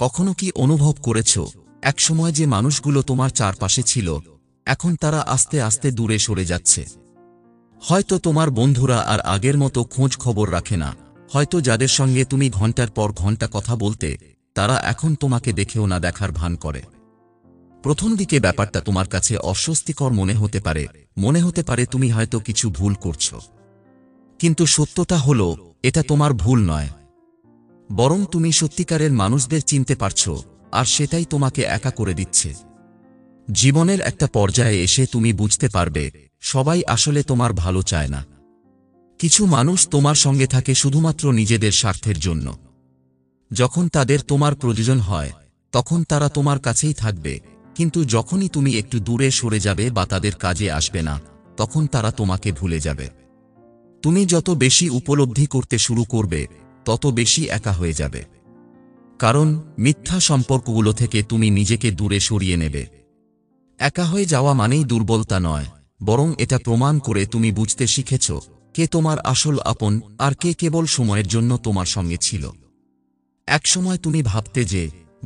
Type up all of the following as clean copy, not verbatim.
কখনো কি অনুভব করেছ একসময় যে মানুষগুলো তোমার চারপাশে ছিল এখন তারা আস্তে আস্তে দূরে সরে যাচ্ছে? হয়তো তোমার বন্ধুরা আর আগের মতো খোঁজ খবর রাখে না, হয়তো যাদের সঙ্গে তুমি ঘন্টার পর ঘন্টা কথা বলতে তারা এখন তোমাকে দেখেও না দেখার ভান করে। প্রথম দিকে ব্যাপারটা তোমার কাছে অস্বস্তিকর মনে হতে পারে তুমি হয়তো কিছু ভুল করছো। কিন্তু সত্যটা হলো এটা তোমার ভুল নয়, বরং তুমি সত্যিকারের মানুষদের চিনতে পারছো, আর সেটাই তোমাকে একা করে দিচ্ছে। জীবনের একটা পর্যায়ে এসে তুমি বুঝতে পারবে সবাই আসলে তোমার ভালো চায় না। কিছু মানুষ তোমার সঙ্গে থাকে শুধুমাত্র নিজেদের স্বার্থের জন্য। যখন তাদের তোমার প্রয়োজন হয় তখন তারা তোমার কাছেই থাকবে, কিন্তু যখনই তুমি একটু দূরে সরে যাবে বা তাদের কাজে আসবে না তখন তারা তোমাকে ভুলে যাবে। তুমি যত বেশি উপলব্ধি করতে শুরু করবে তত বেশি একা হয়ে যাবে, কারণ মিথ্যা সম্পর্কগুলো থেকে তুমি নিজেকে দূরে সরিয়ে নেবে। একা হয়ে যাওয়া মানেই দুর্বলতা নয়, বরং এটা প্রমাণ করে তুমি বুঝতে শিখেছ কে তোমার আসল আপন আর কে কেবল সময়ের জন্য তোমার সঙ্গে ছিল। একসময় তুমি ভাবতে যে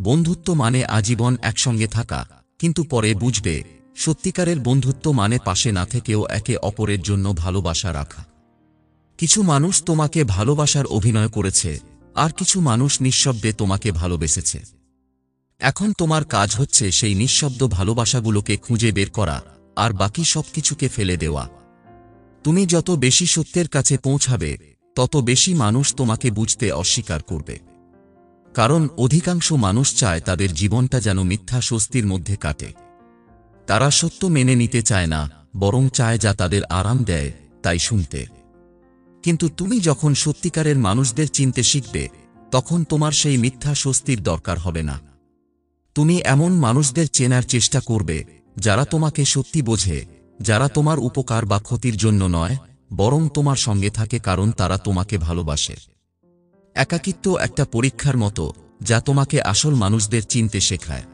বন্ধুত্ব মানে আজীবন একসঙ্গে থাকা, কিন্তু পরে বুঝবে সত্যিকারের বন্ধুত্ব মানে পাশে না থেকেও একে অপরের জন্য ভালোবাসা রাখা। কিছু মানুষ তোমাকে ভালোবাসার অভিনয় করেছে, আর কিছু মানুষ নিঃশব্দে তোমাকে ভালোবেসেছে। এখন তোমার কাজ হচ্ছে সেই নিঃশব্দ ভালোবাসাগুলোকে খুঁজে বের করা আর বাকি সবকিছুকে ফেলে দেওয়া। তুমি যত বেশি সত্যের কাছে পৌঁছাবে তত বেশি মানুষ তোমাকে বুঝতে অস্বীকার করবে, কারণ অধিকাংশ মানুষ চায় তাদের জীবনটা যেন মিথ্যা স্বস্তির মধ্যে কাটে। তারা সত্য মেনে নিতে চায় না, বরং চায় যা তাদের আরাম দেয় তাই শুনতে। কিন্তু তুমি যখন সত্যিকারের মানুষদের চিনতে শিখবে তখন তোমার সেই মিথ্যা স্বস্তির দরকার হবে না। তুমি এমন মানুষদের চেনার চেষ্টা করবে যারা তোমাকে সত্যি বোঝে, যারা তোমার উপকার বা ক্ষতির জন্য নয়, বরং তোমার সঙ্গে থাকে কারণ তারা তোমাকে ভালোবাসে। একাকিত্ব একটা পরীক্ষার মতো যা তোমাকে আসল মানুষদের চিনতে শেখায়।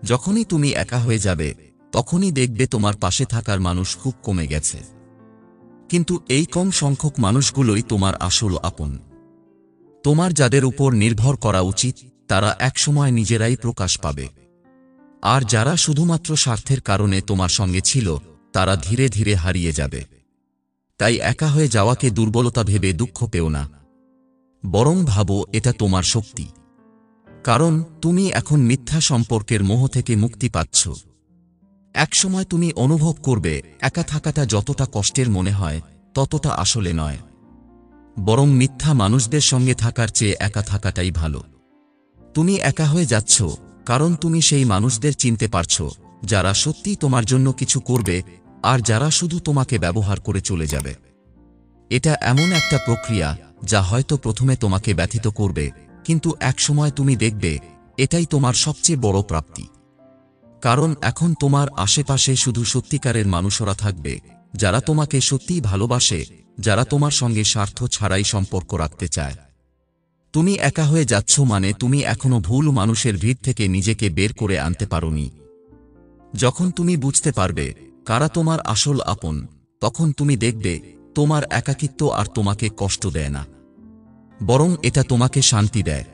যখনই তুমি একা হয়ে যাবে তখনই দেখবে তোমার পাশে থাকার মানুষ খুব কমে গেছে, কিন্তু এই কম সংখ্যক মানুষগুলোই তোমার আসল আপন। তোমার যাদের উপর নির্ভর করা উচিত তারা একসময় নিজেরাই প্রকাশ পাবে, আর যারা শুধুমাত্র স্বার্থের কারণে তোমার সঙ্গে ছিল তারা ধীরে ধীরে হারিয়ে যাবে। তাই একা হয়ে যাওয়াকে দুর্বলতা ভেবে দুঃখ পেও না, বরং ভাবো এটা তোমার শক্তি, কারণ তুমি এখন মিথ্যা সম্পর্কের মোহ থেকে মুক্তি পাচ্ছ। একসময় তুমি অনুভব করবে একা থাকাটা যতটা কষ্টের মনে হয় ততটা আসলে নয়, বরং মিথ্যা মানুষদের সঙ্গে থাকার চেয়ে একা থাকাটাই ভালো। তুমি একা হয়ে যাচ্ছ কারণ তুমি সেই মানুষদের চিনতে পারছো যারা সত্যিই তোমার জন্য কিছু করবে আর যারা শুধু তোমাকে ব্যবহার করে চলে যাবে। এটা এমন একটা প্রক্রিয়া যা হয়তো প্রথমে তোমাকে ব্যথিত করবে, কিন্তু একসময় তুমি দেখবে এটাই তোমার সবচেয়ে বড় প্রাপ্তি। কারণ এখন তোমার আশেপাশে শুধু সত্যিকারের মানুষরা থাকবে যারা তোমাকে সত্যিই ভালোবাসে, যারা তোমার সঙ্গে স্বার্থ ছাড়াই সম্পর্ক রাখতে চায়। তুমি একা হয়ে যাচ্ছ মানে তুমি এখনো ভুল মানুষের ভিড় থেকে নিজেকে বের করে আনতে পারোনি। যখন তুমি বুঝতে পারবে কারা তোমার আসল আপন, তখন তুমি দেখবে তোমার একাকিত্ব আর তোমাকে কষ্ট দেয় না, বরং এটা তোমাকে শান্তি দেয়।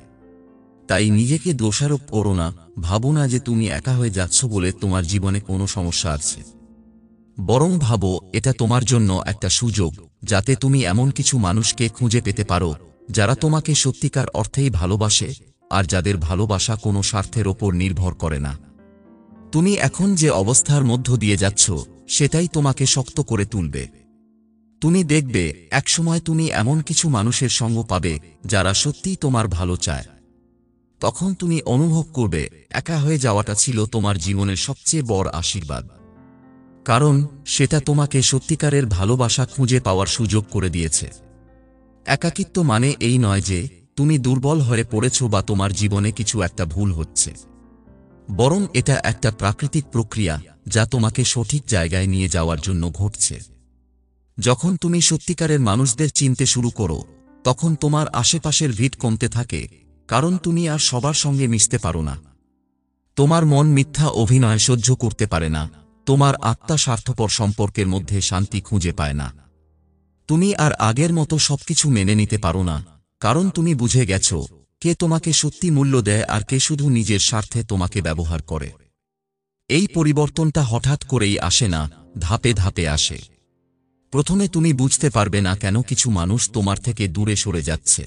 তাই নিজেকে দোষারোপ করো না, ভাবো না যে তুমি একা হয়ে যাচ্ছ বলে তোমার জীবনে কোনো সমস্যা আছে, বরং ভাবো এটা তোমার জন্য একটা সুযোগ যাতে তুমি এমন কিছু মানুষকে খুঁজে পেতে পারো যারা তোমাকে সত্যিকার অর্থেই ভালোবাসে আর যাদের ভালোবাসা কোনো স্বার্থের ওপর নির্ভর করে না। তুমি এখন যে অবস্থার মধ্য দিয়ে যাচ্ছ সেটাই তোমাকে শক্ত করে তুলবে। তুমি দেখবে একসময় তুমি এমন কিছু মানুষের সঙ্গ পাবে যারা সত্যিই তোমার ভালো চায়। তখন তুমি অনুভব করবে একা হয়ে যাওয়াটা ছিল তোমার জীবনের সবচেয়ে বড় আশীর্বাদ, কারণ সেটা তোমাকে সত্যিকারের ভালোবাসা খুঁজে পাওয়ার সুযোগ করে দিয়েছে। একাকিত্ব মানে এই নয় যে তুমি দুর্বল হয়ে পড়েছ বা তোমার জীবনে কিছু একটা ভুল হচ্ছে, বরং এটা একটা প্রাকৃতিক প্রক্রিয়া যা তোমাকে সঠিক জায়গায় নিয়ে যাওয়ার জন্য ঘটছে। যখন তুমি সত্যিকারের মানুষদের চিনতে শুরু করো তখন তোমার আশেপাশের ভিড় কমতে থাকে, কারণ তুমি আর সবার সঙ্গে মিশতে পারো না। তোমার মন মিথ্যা অভিনয় সহ্য করতে পারে না, তোমার আত্মা স্বার্থপর সম্পর্কের মধ্যে শান্তি খুঁজে পায় না। তুমি আর আগের মতো সবকিছু মেনে নিতে পারো না, কারণ তুমি বুঝে গেছো কে তোমাকে সত্যি মূল্য দেয় আর কে শুধু নিজের স্বার্থে তোমাকে ব্যবহার করে। এই পরিবর্তনটা হঠাৎ করেই আসে না, ধাপে ধাপে আসে। প্রথমে তুমি বুঝতে পারবে না কেন কিছু মানুষ তোমার থেকে দূরে সরে যাচ্ছে।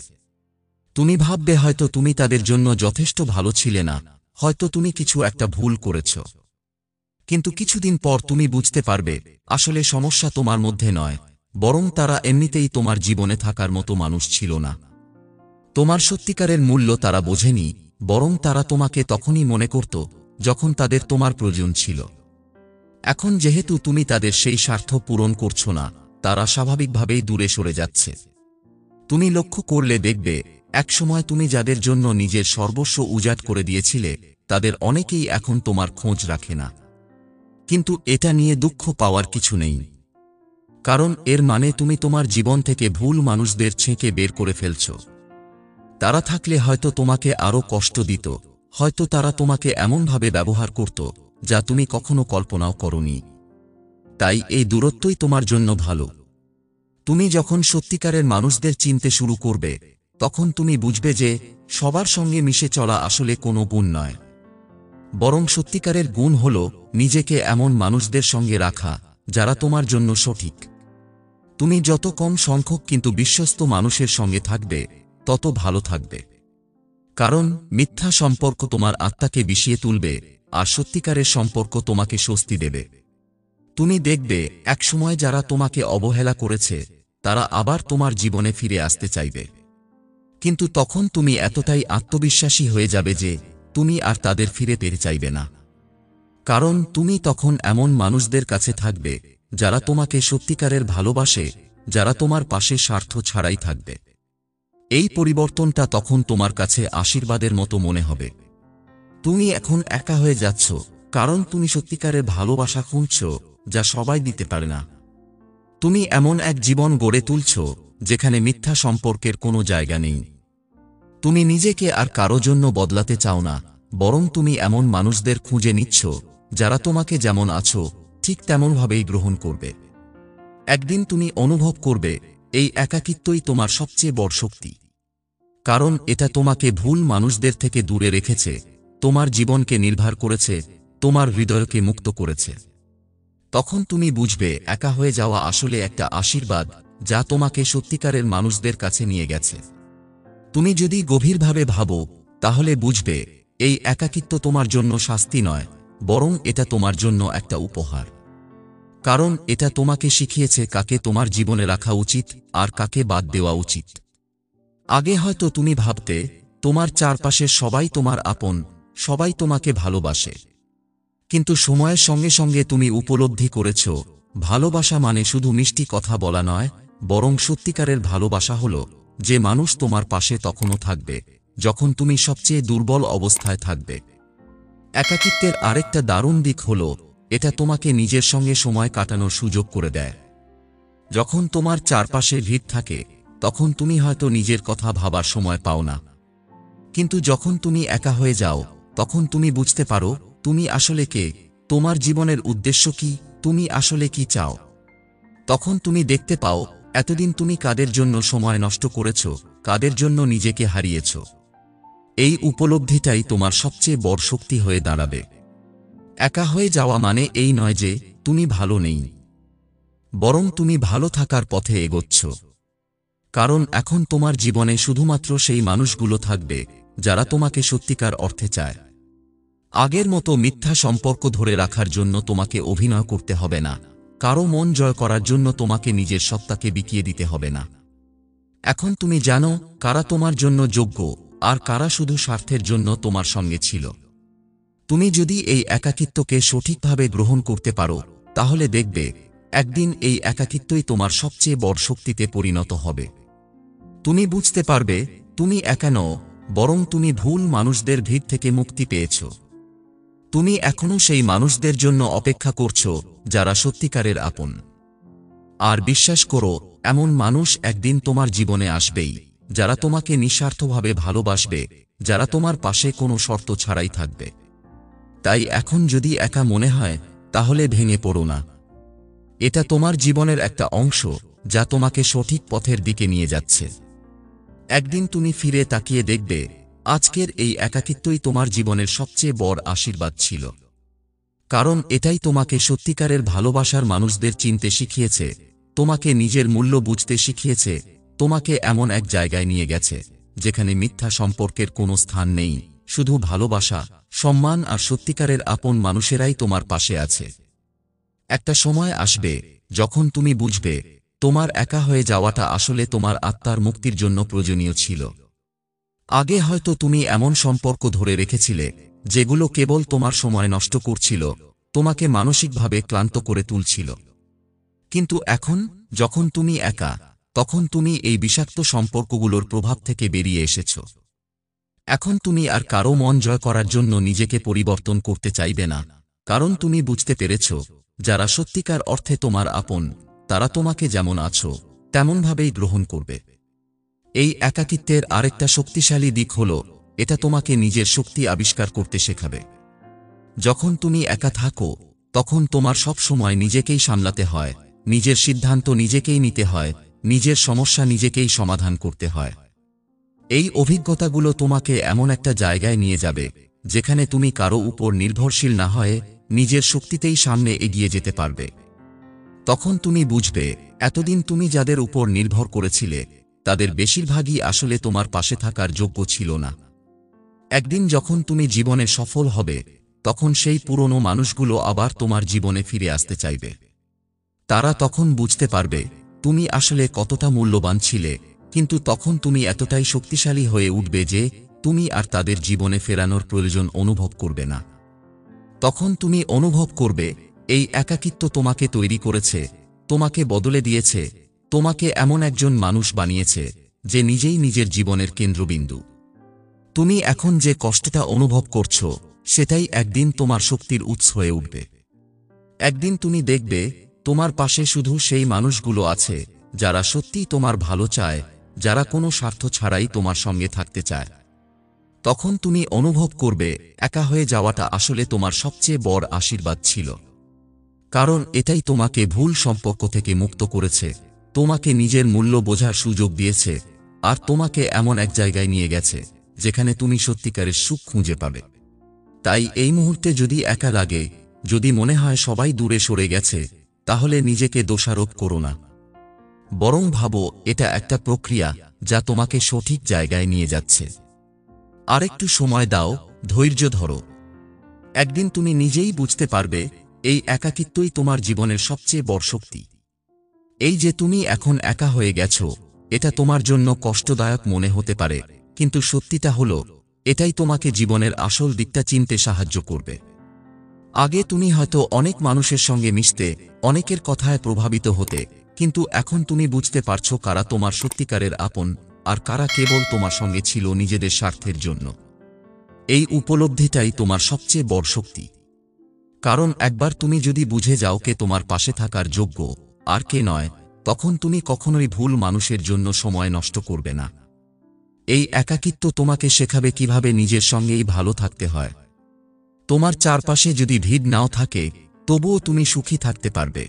তুমি ভাববে হয়তো তুমি তাদের জন্য যথেষ্ট ভালো ছিলে না, হয়তো তুমি কিছু একটা ভুল করেছ। কিন্তু কিছুদিন পর তুমি বুঝতে পারবে আসলে সমস্যা তোমার মধ্যে নয়, বরং তারা এমনিতেই তোমার জীবনে থাকার মতো মানুষ ছিল না। তোমার সত্যিকারের মূল্য তারা বোঝেনি, বরং তারা তোমাকে তখনই মনে করত যখন তাদের তোমার প্রয়োজন ছিল। এখন যেহেতু তুমি তাদের সেই স্বার্থ পূরণ করছো না, তারা স্বাভাবিকভাবেই দূরে সরে যাচ্ছে। তুমি লক্ষ্য করলে দেখবে একসময় তুমি যাদের জন্য নিজের সর্বস্ব উজাড় করে দিয়েছিলে, তাদের অনেকেই এখন তোমার খোঁজ রাখে না। কিন্তু এটা নিয়ে দুঃখ পাওয়ার কিছু নেই, কারণ এর মানে তুমি তোমার জীবন থেকে ভুল মানুষদের ছেঁকে বের করে ফেলছ। তারা থাকলে হয়তো তোমাকে আরো কষ্ট দিত, হয়তো তারা তোমাকে এমনভাবে ব্যবহার করত যা তুমি কখনো কল্পনাও করনি। তাই এই দূরত্বই তোমার জন্য ভালো। তুমি যখন সত্যিকারের মানুষদের চিনতে শুরু করবে, তখন তুমি বুঝবে যে সবার সঙ্গে মিশে চলা আসলে কোনো গুণ নয়, বরং সত্যিকারের গুণ হল নিজেকে এমন মানুষদের সঙ্গে রাখা যারা তোমার জন্য সঠিক। তুমি যত কম সংখ্যক কিন্তু বিশ্বস্ত মানুষের সঙ্গে থাকবে, তত ভালো থাকবে। কারণ মিথ্যা সম্পর্ক তোমার আত্মাকে বিষিয়ে তুলবে, আর সত্যিকারের সম্পর্ক তোমাকে স্বস্তি দেবে। তুমি দেখবে একসময় যারা তোমাকে অবহেলা করেছে, তারা আবার তোমার জীবনে ফিরে আসতে চাইবে। কিন্তু তখন তুমি এতটাই আত্মবিশ্বাসী হয়ে যাবে যে তুমি আর তাদের ফিরে পেতে চাইবে না। কারণ তুমি তখন এমন মানুষদের কাছে থাকবে যারা তোমাকে সত্যিকারের ভালোবাসে, যারা তোমার পাশে স্বার্থ ছাড়াই থাকবে। এই পরিবর্তনটা তখন তোমার কাছে আশীর্বাদের মতো মনে হবে। তুমি এখন একা হয়ে যাচ্ছ, কারণ তুমি সত্যিকারের ভালোবাসা খুঁজছ যা সবাই দিতে পারে না। তুমি এমন এক জীবন গড়ে তুলছ যেখানে মিথ্যা সম্পর্কের কোনো জায়গা নেই। তুমি নিজেকে আর কারো জন্য বদলাতে চাও না, বরং তুমি এমন মানুষদের খুঁজে নিচ্ছ যারা তোমাকে যেমন আছো ঠিক তেমনভাবেই গ্রহণ করবে। একদিন তুমি অনুভব করবে এই একাকিত্বই তোমার সবচেয়ে বড় শক্তি, কারণ এটা তোমাকে ভুল মানুষদের থেকে দূরে রেখেছে, তোমার জীবনকে নির্ভর করেছে, তোমার হৃদয়কে মুক্ত করেছে। তখন তুমি বুঝবে একা হয়ে যাওয়া আসলে একটা আশীর্বাদ যা তোমাকে সত্যিকারের মানুষদের কাছে নিয়ে গেছে। তুমি যদি গভীরভাবে ভাবো, তাহলে বুঝবে এই একাকিত্ব তোমার জন্য শাস্তি নয়, বরং এটা তোমার জন্য একটা উপহার। কারণ এটা তোমাকে শিখিয়েছে কাকে তোমার জীবনে রাখা উচিত আর কাকে বাদ দেওয়া উচিত। আগে হয়তো তুমি ভাবতে তোমার চারপাশের সবাই তোমার আপন, সবাই তোমাকে ভালোবাসে। কিন্তু সময়ের সঙ্গে সঙ্গে তুমি উপলব্ধি করেছ ভালোবাসা মানে শুধু মিষ্টি কথা বলা নয়, বরং সত্যিকারের ভালোবাসা হলো যে মানুষ তোমার পাশে তখনও থাকবে যখন তুমি সবচেয়ে দুর্বল অবস্থায় থাকবে। একাকিত্বের আরেকটা দারুণ দিক হলো এটা তোমাকে নিজের সঙ্গে সময় কাটানোর সুযোগ করে দেয়। যখন তোমার চারপাশে ভিড় থাকে, তখন তুমি হয়তো নিজের কথা ভাবার সময় পাও না। কিন্তু যখন তুমি একা হয়ে যাও, তখন তুমি বুঝতে পারো তুমি আসলে কে, তোমার জীবনের উদ্দেশ্য কি, তুমি আসলে কি চাও। তখন তুমি দেখতে পাও এতদিন তুমি কাদের জন্য সময় নষ্ট করেছ, কাদের জন্য নিজেকে হারিয়েছ। এই উপলব্ধিটাই তোমার সবচেয়ে বড় শক্তি হয়ে দাঁড়াবে। একা হয়ে যাওয়া মানে এই নয় যে তুমি ভালো নেই, বরং তুমি ভালো থাকার পথে এগোচ্ছ। কারণ এখন তোমার জীবনে শুধুমাত্র সেই মানুষগুলো থাকবে যারা তোমাকে সত্যিকার অর্থে চায়। আগের মতো মিথ্যা সম্পর্ক ধরে রাখার জন্য তোমাকে অভিনয় করতে হবে না, কারো মন জয় করার জন্য তোমাকে নিজের সত্তাকে বিকিয়ে দিতে হবে না। এখন তুমি জানো কারা তোমার জন্য যোগ্য আর কারা শুধু স্বার্থের জন্য তোমার সঙ্গে ছিল। তুমি যদি এই একাকিত্বকে সঠিকভাবে গ্রহণ করতে পারো, তাহলে দেখবে একদিন এই একাকিত্বই তোমার সবচেয়ে বড় শক্তিতে পরিণত হবে। তুমি বুঝতে পারবে তুমি একা নও, বরং তুমি ভুল মানুষদের ভিড় থেকে মুক্তি পেয়েছ। তুমি এখনো সেই মানুষদের জন্য অপেক্ষা করছো যারা সত্যিকারের আপন। আর বিশ্বাস করো, এমন মানুষ একদিন তোমার জীবনে আসবেই, যারা তোমাকে নিঃস্বার্থভাবে ভালোবাসবে, যারা তোমার পাশে কোনো শর্ত ছাড়াই থাকবে। তাই এখন যদি একা মনে হয়, তাহলে ভেঙে পড়ো না। এটা তোমার জীবনের একটা অংশ যা তোমাকে সঠিক পথের দিকে নিয়ে যাচ্ছে। একদিন তুমি ফিরে তাকিয়ে দেখবে আজকের এই একাকিত্বই তোমার জীবনের সবচেয়ে বড় আশীর্বাদ ছিল। কারণ এটাই তোমাকে সত্যিকারের ভালোবাসার মানুষদের চিনতে শিখিয়েছে, তোমাকে নিজের মূল্য বুঝতে শিখিয়েছে, তোমাকে এমন এক জায়গায় নিয়ে গেছে যেখানে মিথ্যা সম্পর্কের কোনো স্থান নেই, শুধু ভালোবাসা, সম্মান আর সত্যিকারের আপন মানুষেরাই তোমার পাশে আছে। একটা সময় আসবে যখন তুমি বুঝবে তোমার একা হয়ে যাওয়াটা আসলে তোমার আত্মার মুক্তির জন্য প্রয়োজনীয় ছিল। আগে হয়তো তুমি এমন সম্পর্ক ধরে রেখেছিলে যেগুলো কেবল তোমার সময় নষ্ট করছিল, তোমাকে মানসিকভাবে ক্লান্ত করে তুলছিল। কিন্তু এখন যখন তুমি একা, তখন তুমি এই বিষাক্ত সম্পর্কগুলোর প্রভাব থেকে বেরিয়ে এসেছ। এখন তুমি আর কারো মন জয় করার জন্য নিজেকে পরিবর্তন করতে চাইবে না, কারণ তুমি বুঝতে পেরেছ যারা সত্যিকার অর্থে তোমার আপন, তারা তোমাকে যেমন আছো তেমনভাবেই গ্রহণ করবে। এই একাকিত্বের আরেকটা শক্তিশালী দিক হল এটা তোমাকে নিজের শক্তি আবিষ্কার করতে শেখাবে। যখন তুমি একা থাকো তখন তোমার সব সময় নিজেকেই সামলাতে হয়, নিজের সিদ্ধান্ত নিজেকেই নিতে হয়, নিজের সমস্যা নিজেকেই সমাধান করতে হয়। এই অভিজ্ঞতাগুলো তোমাকে এমন একটা জায়গায় নিয়ে যাবে যেখানে তুমি কারো উপর নির্ভরশীল না হয়ে নিজের শক্তিতেই সামনে এগিয়ে যেতে পারবে। তখন তুমি বুঝবে এতদিন তুমি যাদের উপর নির্ভর করেছিলে তাদের বেশিরভাগই আসলে তোমার পাশে থাকার যোগ্য ছিল না। একদিন যখন তুমি জীবনে সফল হবে তখন সেই পুরনো মানুষগুলো আবার তোমার জীবনে ফিরে আসতে চাইবে। তারা তখন বুঝতে পারবে তুমি আসলে কতটা মূল্যবান ছিলে, কিন্তু তখন তুমি এতটাই শক্তিশালী হয়ে উঠবে যে তুমি আর তাদের জীবনে ফেরানোর প্রয়োজন অনুভব করবে না। তখন তুমি অনুভব করবে এই একাকিত্ব তোমাকে তৈরি করেছে, তোমাকে বদলে দিয়েছে, তোমাকে এমন একজন মানুষ বানিয়েছে যে নিজেই নিজের জীবনের কেন্দ্রবিন্দু। তুমি এখন যে কষ্টটা অনুভব করছো সেটাই একদিন তোমার শক্তির উৎস হয়ে উঠবে। একদিন তুমি দেখবে তোমার পাশে শুধু সেই মানুষগুলো আছে যারা সত্যিই তোমার ভালো চায়, যারা কোনো স্বার্থ ছাড়াই তোমার সঙ্গে থাকতে চায়। তখন তুমি অনুভব করবে একা হয়ে যাওয়াটা আসলে তোমার সবচেয়ে বড় আশীর্বাদ ছিল। কারণ এটাই তোমাকে ভুল সম্পর্ক থেকে মুক্ত করেছে, তোমাকে নিজের মূল্য বোঝার সুযোগ দিয়েছে, আর তোমাকে এমন এক জায়গায় নিয়ে গেছে যেখানে তুমি সত্যিকারের সুখ খুঁজে পাবে। তাই এই মুহূর্তে যদি একা লাগে, যদি মনে হয় সবাই দূরে সরে গেছে, তাহলে নিজেকে দোষারোপ করো না। বরং ভাবো এটা একটা প্রক্রিয়া যা তোমাকে সঠিক জায়গায় নিয়ে যাচ্ছে। আরেকটু সময় দাও, ধৈর্য ধরো। একদিন তুমি নিজেই বুঝতে পারবে এই একাকিত্বই তোমার জীবনের সবচেয়ে বড় শক্তি। এই যে তুমি এখন একা হয়ে গেছো, এটা তোমার জন্য কষ্টদায়ক মনে হতে পারে, কিন্তু সত্যিটা হলো এটাই তোমাকে জীবনের আসল দিকটা চিনতে সাহায্য করবে। আগে তুমি হয়তো অনেক মানুষের সঙ্গে মিশতে, অনেকের কথায় প্রভাবিত হতে, কিন্তু এখন তুমি বুঝতে পারছো কারা তোমার সত্যিকারের আপন আর কারা কেবল তোমার সঙ্গে ছিল নিজেদের স্বার্থের জন্য। এই উপলব্ধিটাই তোমার সবচেয়ে বড় শক্তি। কারণ একবার তুমি যদি বুঝে যাও কে তোমার পাশে থাকার যোগ্য আর কে নয়, তখন তুমি কখনোই ভুল মানুষের জন্য সময় নষ্ট করবে না। এই একাকিত্ব তোমাকে শেখাবে কিভাবে নিজের সঙ্গেই ভালো থাকতে হয়। তোমার চারপাশে যদি ভিড় নাও থাকে, তবুও তুমি সুখী থাকতে পারবে।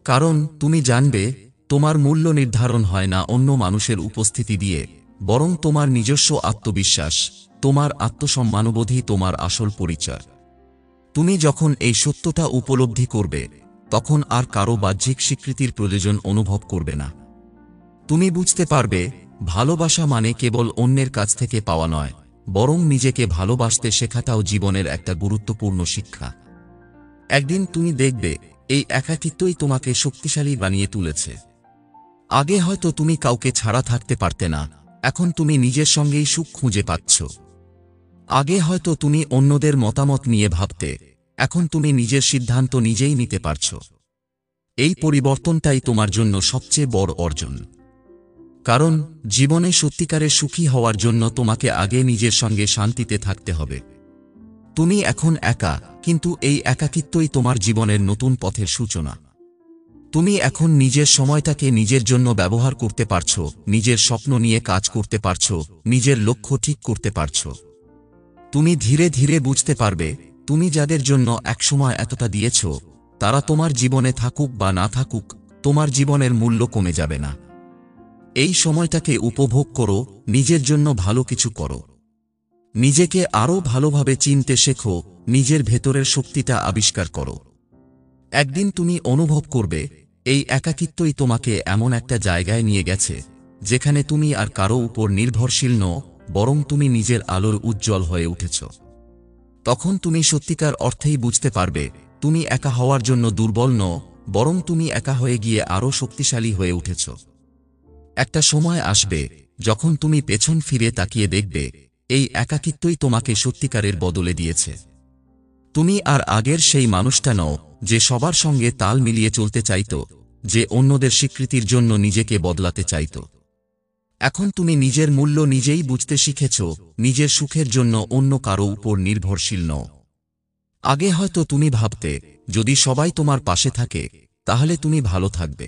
কারণ তুমি জানবে তোমার মূল্য নির্ধারণ হয় না অন্য মানুষের উপস্থিতি দিয়ে, বরং তোমার নিজস্ব আত্মবিশ্বাস, তোমার আত্মসম্মানবোধই তোমার আসল পরিচয়। তুমি যখন এই সত্যটা উপলব্ধি করবে, তখন আর কারো বাহ্যিক স্বীকৃতির প্রয়োজন অনুভব করবে না। তুমি বুঝতে পারবে ভালোবাসা মানে কেবল অন্যের কাছ থেকে পাওয়া নয়, বরং নিজেকে ভালোবাসতে শেখাটাও জীবনের একটা গুরুত্বপূর্ণ শিক্ষা। একদিন তুমি দেখবে এই একাকিত্বই তোমাকে শক্তিশালী বানিয়ে তুলেছে। আগে হয়তো তুমি কাউকে ছাড়া থাকতে পারতে না, এখন তুমি নিজের সঙ্গেই সুখ খুঁজে পাচ্ছ। আগে হয়তো তুমি অন্যদের মতামত নিয়ে ভাবতে, এখন তুমি নিজের সিদ্ধান্ত নিজেই নিতে পারছ। এই পরিবর্তনটাই তোমার জন্য সবচেয়ে বড় অর্জন। কারণ জীবনে সত্যিকারের সুখী হওয়ার জন্য তোমাকে আগে নিজের সঙ্গে শান্তিতে থাকতে হবে। তুমি এখন একা, কিন্তু এই একাকিত্বই তোমার জীবনের নতুন পথের সূচনা। তুমি এখন নিজের সময়টাকে নিজের জন্য ব্যবহার করতে পারছো, নিজের স্বপ্ন নিয়ে কাজ করতে পারছো, নিজের লক্ষ্য ঠিক করতে পারছো। তুমি ধীরে ধীরে বুঝতে পারবে তুমি যাদের জন্য একসময় এতটা দিয়েছ, তারা তোমার জীবনে থাকুক বা না থাকুক, তোমার জীবনের মূল্য কমে যাবে না। এই সময়টাকে উপভোগ করো, নিজের জন্য ভালো কিছু করো। নিজেকে আরও ভালোভাবে চিনতে শেখো, নিজের ভেতরের শক্তিটা আবিষ্কার করো। একদিন তুমি অনুভব করবে এই একাকিত্বই তোমাকে এমন একটা জায়গায় নিয়ে গেছে যেখানে তুমি আর কারো উপর নির্ভরশীল নও, বরং তুমি নিজের আলোর উজ্জ্বল হয়ে উঠেছ। তখন তুমি সত্যিকার অর্থেই বুঝতে পারবে তুমি একা হওয়ার জন্য দুর্বল নও, বরং তুমি একা হয়ে গিয়ে আরও শক্তিশালী হয়ে উঠেছ। একটা সময় আসবে যখন তুমি পেছন ফিরে তাকিয়ে দেখবে এই একাকিত্বই তোমাকে সত্যিকারের বদলে দিয়েছে। তুমি আর আগের সেই মানুষটা নও যে সবার সঙ্গে তাল মিলিয়ে চলতে চাইত, যে অন্যদের স্বীকৃতির জন্য নিজেকে বদলাতে চাইত। এখন তুমি নিজের মূল্য নিজেই বুঝতে শিখেছ, নিজের সুখের জন্য অন্য কারো উপর নির্ভরশীল নও। আগে হয়তো তুমি ভাবতে যদি সবাই তোমার পাশে থাকে তাহলে তুমি ভালো থাকবে,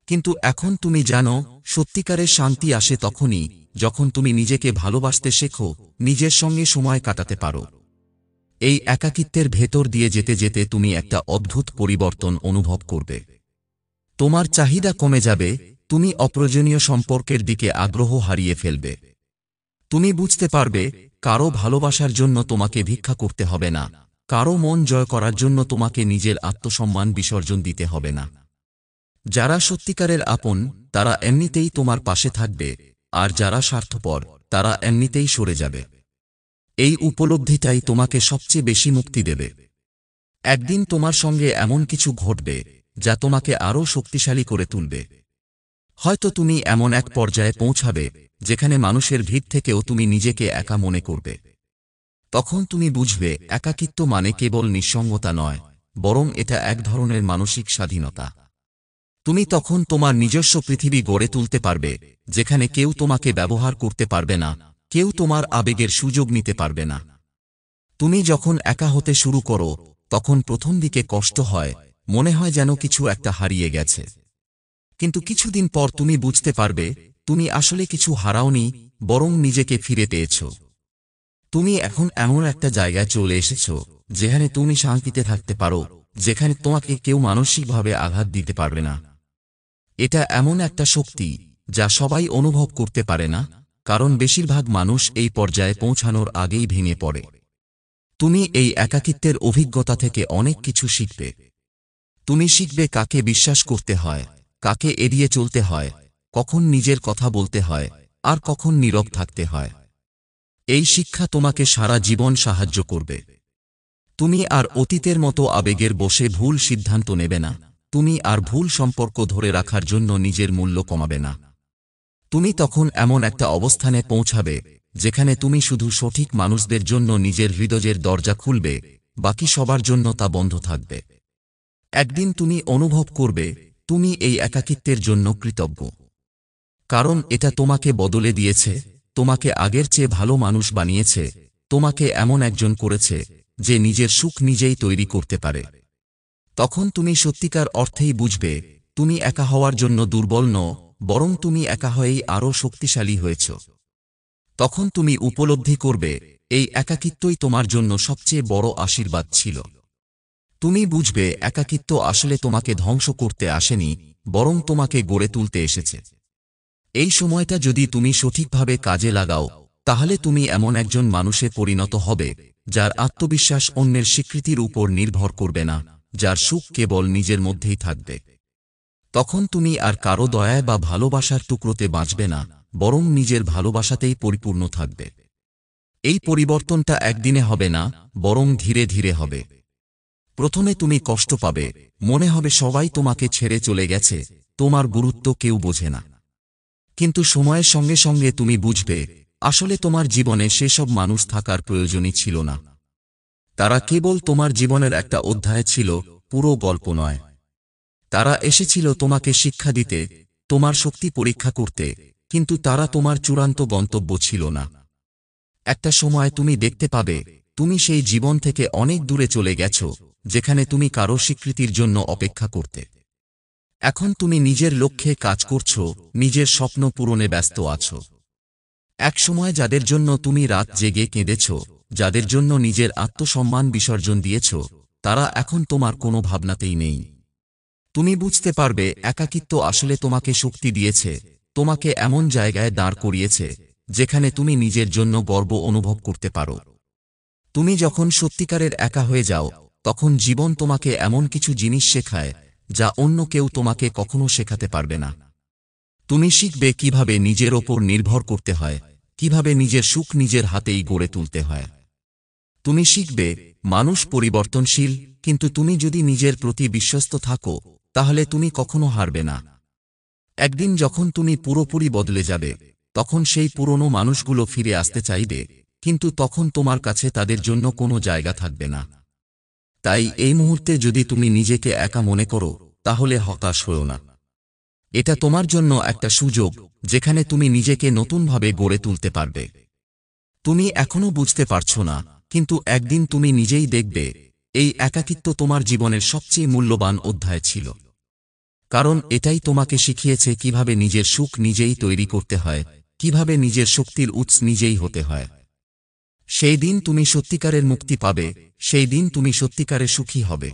কিন্তু এখন তুমি জানো সত্যিকারের শান্তি আসে তখনই যখন তুমি নিজেকে ভালোবাসতে শেখো, নিজের সঙ্গে সময় কাটাতে পারো। এই একাকিত্বের ভেতর দিয়ে যেতে যেতে তুমি একটা অদ্ভুত পরিবর্তন অনুভব করবে। তোমার চাহিদা কমে যাবে, তুমি অপ্রয়োজনীয় সম্পর্কের দিকে আগ্রহ হারিয়ে ফেলবে। তুমি বুঝতে পারবে কারো ভালোবাসার জন্য তোমাকে ভিক্ষা করতে হবে না, কারো মন জয় করার জন্য তোমাকে নিজের আত্মসম্মান বিসর্জন দিতে হবে না। যারা সত্যিকারের আপন তারা এমনিতেই তোমার পাশে থাকবে, আর যারা স্বার্থপর তারা এমনিতেই সরে যাবে। এই উপলব্ধিটাই তোমাকে সবচেয়ে বেশি মুক্তি দেবে। একদিন তোমার সঙ্গে এমন কিছু ঘটবে যা তোমাকে আরও শক্তিশালী করে তুলবে। হয়তো তুমি এমন এক পর্যায়ে পৌঁছাবে যেখানে মানুষের ভিড় থেকেও তুমি নিজেকে একা মনে করবে। তখন তুমি বুঝবে একাকিত্ব মানে কেবল নিঃসঙ্গতা নয়, বরং এটা এক ধরনের মানসিক স্বাধীনতা। তুমি তখন তোমার নিজস্ব পৃথিবী গড়ে তুলতে পারবে, যেখানে কেউ তোমাকে ব্যবহার করতে পারবে না, কেউ তোমার আবেগের সুযোগ নিতে পারবে না। তুমি যখন একা হতে শুরু করো তখন প্রথম দিকে কষ্ট হয়, মনে হয় যেন কিছু একটা হারিয়ে গেছে। কিন্তু কিছুদিন পর তুমি বুঝতে পারবে তুমি আসলে কিছু হারাওনি, বরং নিজেকে ফিরে পেয়েছ। তুমি এখন এমন একটা জায়গায় চলে এসেছ যেখানে তুমি শান্তিতে থাকতে পারো, যেখানে তোমাকে কেউ মানসিকভাবে আঘাত দিতে পারবে না। এটা এমন একটা শক্তি যা সবাই অনুভব করতে পারে না, কারণ বেশিরভাগ মানুষ এই পর্যায়ে পৌঁছানোর আগেই ভেঙে পড়ে। তুমি এই একাকিত্বের অভিজ্ঞতা থেকে অনেক কিছু শিখবে। তুমি শিখবে কাকে বিশ্বাস করতে হয়, কাকে এড়িয়ে চলতে হয়, কখন নিজের কথা বলতে হয়, আর কখন নীরব থাকতে হয়। এই শিক্ষা তোমাকে সারা জীবন সাহায্য করবে। তুমি আর অতীতের মতো আবেগের বশে ভুল সিদ্ধান্ত নেবে না, তুমি আর ভুল সম্পর্ক ধরে রাখার জন্য নিজের মূল্য কমাবে না। তুমি তখন এমন একটা অবস্থানে পৌঁছাবে যেখানে তুমি শুধু সঠিক মানুষদের জন্য নিজের হৃদয়ের দরজা খুলবে, বাকি সবার জন্য তা বন্ধ থাকবে। একদিন তুমি অনুভব করবে তুমি এই একাকিত্বের জন্য কৃতজ্ঞ, কারণ এটা তোমাকে বদলে দিয়েছে, তোমাকে আগের চেয়ে ভালো মানুষ বানিয়েছে, তোমাকে এমন একজন করেছে যে নিজের সুখ নিজেই তৈরি করতে পারে। তখন তুমি সত্যিকার অর্থেই বুঝবে তুমি একা হওয়ার জন্য দুর্বল নও, বরং তুমি একা হয়েই আরও শক্তিশালী হয়েছ। তখন তুমি উপলব্ধি করবে এই একাকিত্বই তোমার জন্য সবচেয়ে বড় আশীর্বাদ ছিল। তুমি বুঝবে একাকিত্ব আসলে তোমাকে ধ্বংস করতে আসেনি, বরং তোমাকে গড়ে তুলতে এসেছে। এই সময়টা যদি তুমি সঠিকভাবে কাজে লাগাও তাহলে তুমি এমন একজন মানুষে পরিণত হবে যার আত্মবিশ্বাস অন্যের স্বীকৃতির উপর নির্ভর করবে না, যার সুখ কেবল নিজের মধ্যেই থাকবে। তখন তুমি আর কারো দয়ায় বা ভালোবাসার টুকরোতে বাঁচবে না, বরং নিজের ভালোবাসাতেই পরিপূর্ণ থাকবে। এই পরিবর্তনটা একদিনে হবে না, বরং ধীরে ধীরে হবে। প্রথমে তুমি কষ্ট পাবে, মনে হবে সবাই তোমাকে ছেড়ে চলে গেছে, তোমার গুরুত্ব কেউ বোঝে না। কিন্তু সময়ের সঙ্গে সঙ্গে তুমি বুঝবে আসলে তোমার জীবনে সেসব মানুষ থাকার প্রয়োজনই ছিল না। তারা কেবল তোমার জীবনের একটা অধ্যায় ছিল, পুরো গল্প নয়। তারা এসেছিল তোমাকে শিক্ষা দিতে, তোমার শক্তি পরীক্ষা করতে, কিন্তু তারা তোমার চূড়ান্ত গন্তব্য ছিল না। একটা সময় তুমি দেখতে পাবে তুমি সেই জীবন থেকে অনেক দূরে চলে গেছো যেখানে তুমি কারো স্বীকৃতির জন্য অপেক্ষা করতে। এখন তুমি নিজের লক্ষ্যে কাজ করছো, নিজের স্বপ্ন পূরণে ব্যস্ত আছো। এক সময় যাদের জন্য তুমি রাত জেগে কেঁদেছ, যাদের জন্য নিজের আত্মসম্মান বিসর্জন দিয়েছ, তারা এখন তোমার কোনো ভাবনাতেই নেই। তুমি বুঝতে পারবে একাকিত্ব আসলে তোমাকে শক্তি দিয়েছে, তোমাকে এমন জায়গায় দাঁড় করিয়েছে যেখানে তুমি নিজের জন্য গর্ব অনুভব করতে পারো। তুমি যখন সত্যিকারের একা হয়ে যাও, তখন জীবন তোমাকে এমন কিছু জিনিস শেখায় যা অন্য কেউ তোমাকে কখনো শেখাতে পারবে না। তুমি শিখবে কিভাবে নিজের ওপর নির্ভর করতে হয়, কিভাবে নিজের সুখ নিজের হাতেই গড়ে তুলতে হয়। তুমি শিখবে মানুষ পরিবর্তনশীল, কিন্তু তুমি যদি নিজের প্রতি বিশ্বস্ত থাকো, তাহলে তুমি কখনো হারবে না। একদিন যখন তুমি পুরোপুরি বদলে যাবে, তখন সেই পুরনো মানুষগুলো ফিরে আসতে চাইবে, কিন্তু তখন তোমার কাছে তাদের জন্য কোনো জায়গা থাকবে না। তাই এই মুহূর্তে যদি তুমি নিজেকে একা মনে করো, তাহলে হতাশ হও না। এটা তোমার জন্য একটা সুযোগ, যেখানে তুমি নিজেকে নতুনভাবে গড়ে তুলতে পারবে। তুমি এখনো বুঝতে পারছো না, কিন্তু একদিন তুমি নিজেই দেখবে এই একাকিত্ব তোমার জীবনের সবচেয়ে মূল্যবান অধ্যায় ছিল। কারণ এটাই তোমাকে শিখিয়েছে কিভাবে নিজের সুখ নিজেই তৈরি করতে হয়, কিভাবে নিজের শক্তির উৎস নিজেই হতে হয়। সেই দিন তুমি সত্যিকারের মুক্তি পাবে, সেই দিন তুমি সত্যিকারে সুখী হবে।